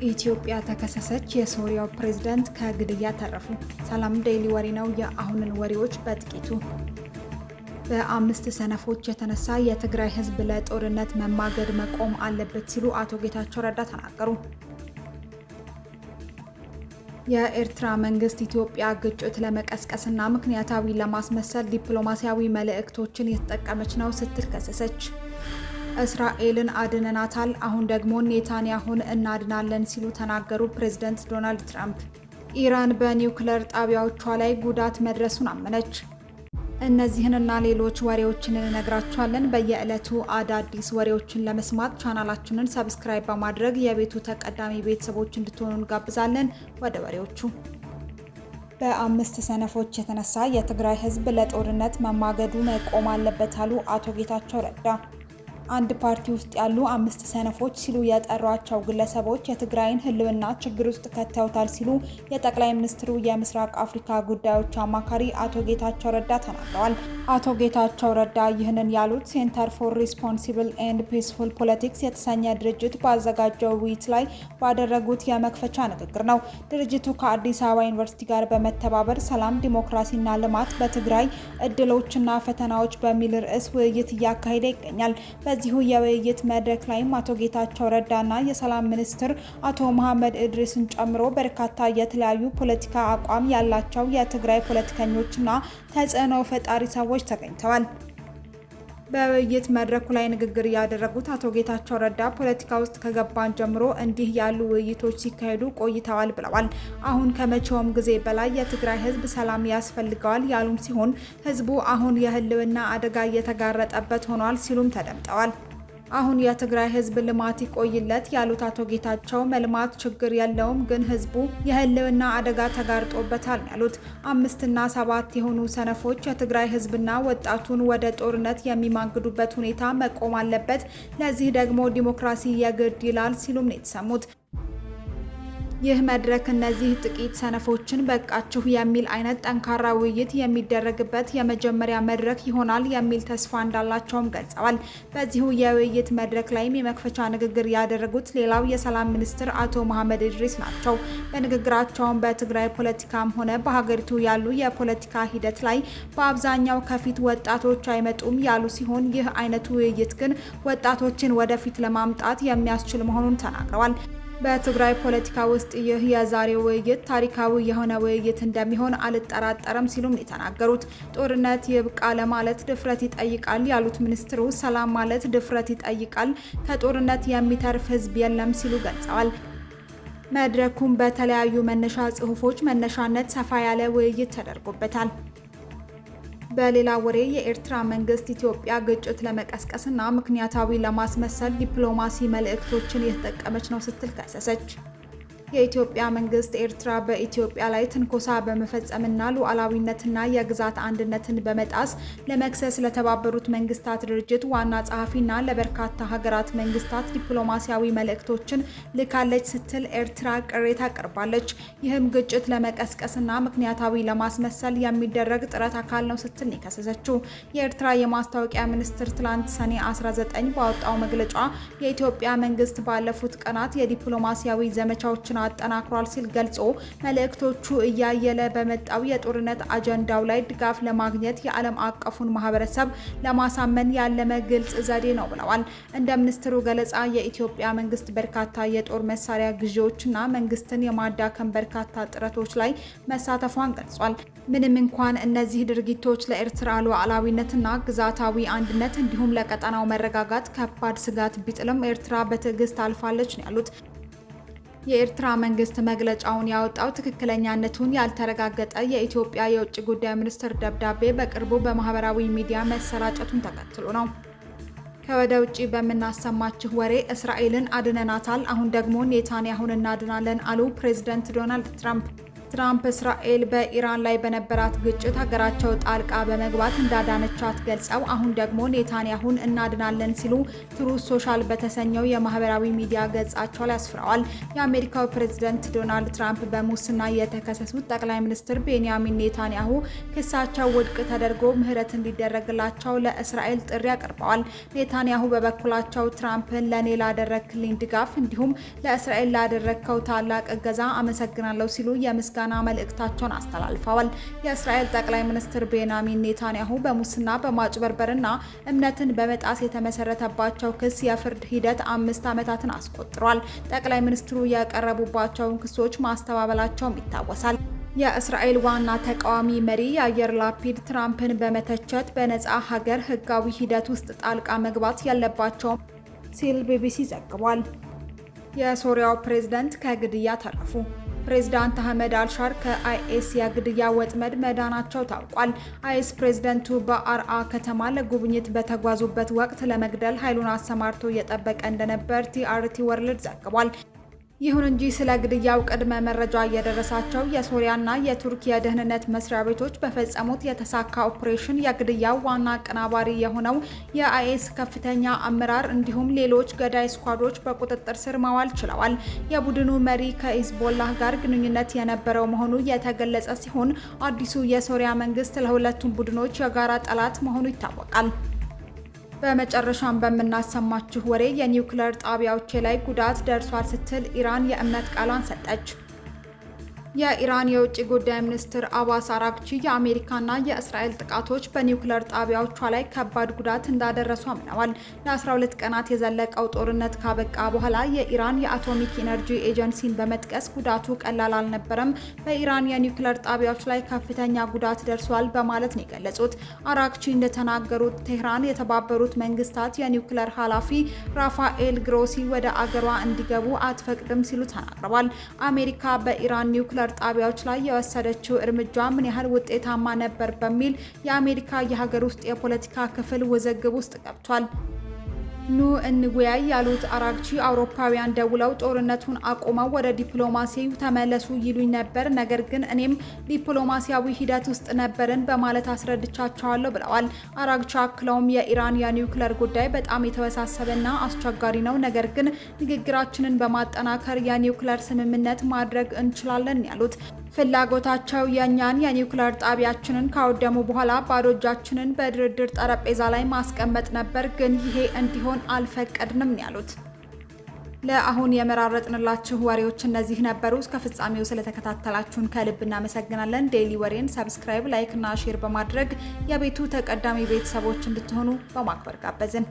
ኢትዮጵያ ተከሰሰች። የሶሪያው ፕሬዝዳንት ከግድያ ተረፉ። ሰላም ዴይሊ ወሬ ነው። የአሁንን ወሬዎች በጥቂቱ። በአምስት ሰነፎች የተነሳ የትግራይ ህዝብ ለጦርነት መማገድ መቆም አለበት ሲሉ አቶ ጌታቸው ረዳ ተናገሩ። የኤርትራ መንግስት ኢትዮጵያ ግጭት ለመቀስቀስና ምክንያታዊ ለማስመሰል ዲፕሎማሲያዊ መልእክቶችን እየተጠቀመች ነው ስትል ከሰሰች። እስራኤልን አድነናታል፣ አሁን ደግሞ ኔታንያሁን እናድናለን ሲሉ ተናገሩ ፕሬዝዳንት ዶናልድ ትራምፕ። ኢራን በኒውክሌር ጣቢያዎቿ ላይ ጉዳት መድረሱን አመነች። እነዚህንና ሌሎች ወሬዎችን እንነግራችኋለን። በየዕለቱ አዳዲስ ወሬዎችን ለመስማት ቻናላችንን ሰብስክራይብ በማድረግ የቤቱ ተቀዳሚ ቤተሰቦች እንድትሆኑ እንጋብዛለን። ወደ ወሬዎቹ። በአምስት ሰነፎች የተነሳ የትግራይ ህዝብ ለጦርነት መማገዱ መቆም አለበት አሉ አቶ ጌታቸው ረዳ። አንድ ፓርቲ ውስጥ ያሉ አምስት ሰነፎች ሲሉ የጠሯቸው ግለሰቦች የትግራይን ህልውና ችግር ውስጥ ከተውታል ሲሉ የጠቅላይ ሚኒስትሩ የምስራቅ አፍሪካ ጉዳዮች አማካሪ አቶ ጌታቸው ረዳ ተናግረዋል። አቶ ጌታቸው ረዳ ይህንን ያሉት ሴንተር ፎር ሪስፖንሲብል ኤንድ ፒስፉል ፖለቲክስ የተሰኘ ድርጅት ባዘጋጀው ውይይት ላይ ባደረጉት የመክፈቻ ንግግር ነው። ድርጅቱ ከአዲስ አበባ ዩኒቨርሲቲ ጋር በመተባበር ሰላም፣ ዲሞክራሲና ልማት በትግራይ እድሎችና ፈተናዎች በሚል ርዕስ ውይይት እያካሄደ ይገኛል። በዚሁ የውይይት መድረክ ላይም አቶ ጌታቸው ረዳና የሰላም ሚኒስትር አቶ መሐመድ ኢድሪስን ጨምሮ በርካታ የተለያዩ ፖለቲካ አቋም ያላቸው የትግራይ ፖለቲከኞችና ተጽዕኖ ፈጣሪ ሰዎች ተገኝተዋል። በውይይት መድረኩ ላይ ንግግር ያደረጉት አቶ ጌታቸው ረዳ ፖለቲካ ውስጥ ከገባን ጀምሮ እንዲህ ያሉ ውይይቶች ሲካሄዱ ቆይተዋል ብለዋል። አሁን ከመቼውም ጊዜ በላይ የትግራይ ህዝብ ሰላም ያስፈልገዋል ያሉም ሲሆን ህዝቡ አሁን የህልውና አደጋ እየተጋረጠበት ሆኗል ሲሉም ተደምጠዋል። አሁን የትግራይ ህዝብ ልማት ይቆይለት ያሉት አቶ ጌታቸው መልማት ችግር የለውም፣ ግን ህዝቡ የህልውና አደጋ ተጋርጦበታል ያሉት 5 እና 7 የሆኑ ሰነፎች የትግራይ ህዝብና ወጣቱን ወደ ጦርነት የሚማግዱበት ሁኔታ መቆም አለበት፣ ለዚህ ደግሞ ዲሞክራሲ የግድ ይላል ሲሉም ነው የተሰሙት። ይህ መድረክ እነዚህ ጥቂት ሰነፎችን በቃችሁ የሚል አይነት ጠንካራ ውይይት የሚደረግበት የመጀመሪያ መድረክ ይሆናል የሚል ተስፋ እንዳላቸውም ገልጸዋል። በዚሁ የውይይት መድረክ ላይም የመክፈቻ ንግግር ያደረጉት ሌላው የሰላም ሚኒስትር አቶ መሐመድ ኢድሪስ ናቸው። በንግግራቸውም በትግራይ ፖለቲካም ሆነ በሀገሪቱ ያሉ የፖለቲካ ሂደት ላይ በአብዛኛው ከፊት ወጣቶች አይመጡም ያሉ ሲሆን ይህ አይነቱ ውይይት ግን ወጣቶችን ወደፊት ለማምጣት የሚያስችል መሆኑን ተናግረዋል። በትግራይ ፖለቲካ ውስጥ ይህ የዛሬው ውይይት ታሪካዊ የሆነ ውይይት እንደሚሆን አልጠራጠርም ሲሉም የተናገሩት። ጦርነት ይብቃ ለማለት ድፍረት ይጠይቃል ያሉት ሚኒስትሩ ሰላም ማለት ድፍረት ይጠይቃል፣ ከጦርነት የሚተርፍ ህዝብ የለም ሲሉ ገልጸዋል። መድረኩም በተለያዩ መነሻ ጽሁፎች መነሻነት ሰፋ ያለ ውይይት ተደርጎበታል። በሌላ ወሬ የኤርትራ መንግስት ኢትዮጵያ ግጭት ለመቀስቀስና ምክንያታዊ ለማስመሰል ዲፕሎማሲ መልእክቶችን እየተጠቀመች ነው ስትል ከሰሰች። የኢትዮጵያ መንግስት ኤርትራ በኢትዮጵያ ላይ ትንኮሳ በመፈጸምና ሉዓላዊነትና የግዛት አንድነትን በመጣስ ለመክሰስ ለተባበሩት መንግስታት ድርጅት ዋና ጸሐፊና ለበርካታ ሀገራት መንግስታት ዲፕሎማሲያዊ መልእክቶችን ልካለች ስትል ኤርትራ ቅሬታ አቅርባለች። ይህም ግጭት ለመቀስቀስና ምክንያታዊ ለማስመሰል የሚደረግ ጥረት አካል ነው ስትል የከሰሰችው። የኤርትራ የማስታወቂያ ሚኒስትር ትላንት ሰኔ 19 ባወጣው መግለጫ የኢትዮጵያ መንግስት ባለፉት ቀናት የዲፕሎማሲያዊ ዘመቻዎችን አጠናክሯል ሲል ገልጾ መልእክቶቹ እያየለ በመጣው የጦርነት አጀንዳው ላይ ድጋፍ ለማግኘት የዓለም አቀፉን ማህበረሰብ ለማሳመን ያለመ ግልጽ ዘዴ ነው ብለዋል። እንደ ሚኒስትሩ ገለጻ የኢትዮጵያ መንግስት በርካታ የጦር መሳሪያ ግዢዎችና መንግስትን የማዳከም በርካታ ጥረቶች ላይ መሳተፏን ገልጿል። ምንም እንኳን እነዚህ ድርጊቶች ለኤርትራ ሉዓላዊነትና ግዛታዊ አንድነት እንዲሁም ለቀጠናው መረጋጋት ከባድ ስጋት ቢጥልም ኤርትራ በትዕግስት አልፋለች ነው ያሉት። የኤርትራ መንግስት መግለጫውን ያወጣው ትክክለኛነቱን ያልተረጋገጠ የኢትዮጵያ የውጭ ጉዳይ ሚኒስትር ደብዳቤ በቅርቡ በማህበራዊ ሚዲያ መሰራጨቱን ተከትሎ ነው። ከወደ ውጪ በምናሰማችሁ ወሬ እስራኤልን አድነናታል፣ አሁን ደግሞ ኔታንያሁን እናድናለን አሉ ፕሬዝዳንት ዶናልድ ትራምፕ። ትራምፕ እስራኤል በኢራን ላይ በነበራት ግጭት ሀገራቸው ጣልቃ በመግባት እንዳዳነቻት ገልጸው አሁን ደግሞ ኔታንያሁን እናድናለን ሲሉ ትሩዝ ሶሻል በተሰኘው የማህበራዊ ሚዲያ ገጻቸው ላይ አስፍረዋል። የአሜሪካው ፕሬዝዳንት ዶናልድ ትራምፕ በሙስና የተከሰሱት ጠቅላይ ሚኒስትር ቤንያሚን ኔታንያሁ ክሳቸው ውድቅ ተደርጎ ምህረት እንዲደረግላቸው ለእስራኤል ጥሪ አቅርበዋል። ኔታንያሁ በበኩላቸው ትራምፕን ለኔ ላደረክልኝ ድጋፍ እንዲሁም ለእስራኤል ላደረከው ታላቅ እገዛ አመሰግናለሁ ሲሉ የምስጋና መልእክታቸውን አስተላልፈዋል። የእስራኤል ጠቅላይ ሚኒስትር ቤንያሚን ኔታንያሁ በሙስና በማጭበርበርና እምነትን በመጣስ የተመሰረተባቸው ክስ የፍርድ ሂደት 5 ዓመታትን አስቆጥሯል። ጠቅላይ ሚኒስትሩ የቀረቡባቸውን ክሶች ማስተባበላቸውም ይታወሳል። የእስራኤል ዋና ተቃዋሚ መሪ ያየር ላፒድ ትራምፕን በመተቸት በነፃ ሀገር ህጋዊ ሂደት ውስጥ ጣልቃ መግባት የለባቸውም ሲል ቢቢሲ ዘግቧል። የሶሪያው ፕሬዝዳንት ከግድያ ተረፉ። ፕሬዝዳንት አህመድ አልሻር ከአይኤስ የግድያ ወጥመድ መዳናቸው ታውቋል። አይኤስ ፕሬዝዳንቱ በአርአ ከተማ ለጉብኝት በተጓዙበት ወቅት ለመግደል ኃይሉን አሰማርቶ እየጠበቀ እንደነበር ቲአርቲ ወርልድ ዘግቧል። ይሁን እንጂ ስለ ግድያው ቅድመ መረጃ እየደረሳቸው የሶሪያና የቱርክ የደህንነት መስሪያ ቤቶች በፈጸሙት የተሳካ ኦፕሬሽን የግድያው ዋና አቀናባሪ የሆነው የአይኤስ ከፍተኛ አመራር እንዲሁም ሌሎች ገዳይ ስኳዶች በቁጥጥር ስር ማዋል ችለዋል። የቡድኑ መሪ ከሂዝቦላህ ጋር ግንኙነት የነበረው መሆኑ የተገለጸ ሲሆን አዲሱ የሶሪያ መንግስት ለሁለቱም ቡድኖች የጋራ ጠላት መሆኑ ይታወቃል። በመጨረሻም በምናሰማችሁ ወሬ የኒውክሌር ጣቢያዎች ላይ ጉዳት ደርሷል ስትል ኢራን የእምነት ቃሏን ሰጠች። የኢራን የውጭ ጉዳይ ሚኒስትር አባስ አራግቺ የአሜሪካና የእስራኤል ጥቃቶች በኒውክሌር ጣቢያዎቿ ላይ ከባድ ጉዳት እንዳደረሱ አምነዋል። ለ12 ቀናት የዘለቀው ጦርነት ካበቃ በኋላ የኢራን የአቶሚክ ኢነርጂ ኤጀንሲን በመጥቀስ ጉዳቱ ቀላል አልነበረም፣ በኢራን የኒውክሌር ጣቢያዎች ላይ ከፍተኛ ጉዳት ደርሷል በማለት ነው የገለጹት። አራግቺ እንደተናገሩት ቴህራን የተባበሩት መንግስታት የኒውክሌር ኃላፊ ራፋኤል ግሮሲ ወደ አገሯ እንዲገቡ አትፈቅድም ሲሉ ተናግረዋል። አሜሪካ በኢራን ኒውክሌር ጣቢያዎች ላይ የወሰደችው እርምጃ ምን ያህል ውጤታማ ነበር በሚል የአሜሪካ የሀገር ውስጥ የፖለቲካ ክፍል ውዝግብ ውስጥ ገብቷል። ኑ እንወያይ ያሉት አራግቺ አውሮፓውያን ደውለው ጦርነቱን አቁመው ወደ ዲፕሎማሲው ተመለሱ ይሉኝ ነበር፣ ነገር ግን እኔም ዲፕሎማሲያዊ ሂደት ውስጥ ነበርን በማለት አስረድቻቸዋለሁ ብለዋል። አራግቺ አክለውም የኢራን የኒውክሌር ጉዳይ በጣም የተወሳሰበና አስቸጋሪ ነው፣ ነገር ግን ንግግራችንን በማጠናከር የኒውክሌር ስምምነት ማድረግ እንችላለን ያሉት ፍላጎታቸው የእኛን የኒውክሌር ጣቢያችንን ካወደሙ በኋላ ባዶ እጃችንን በድርድር ጠረጴዛ ላይ ማስቀመጥ ነበር፣ ግን ይሄ እንዲሆን አልፈቀድንም ያሉት። ለአሁን የመራረጥንላችሁ ወሬዎች እነዚህ ነበሩ። እስከ ፍጻሜው ስለተከታተላችሁን ከልብ እናመሰግናለን። ዴይሊ ወሬን ሰብስክራይብ፣ ላይክ እና ሼር በማድረግ የቤቱ ተቀዳሚ ቤተሰቦች እንድትሆኑ በማክበር ጋበዝን።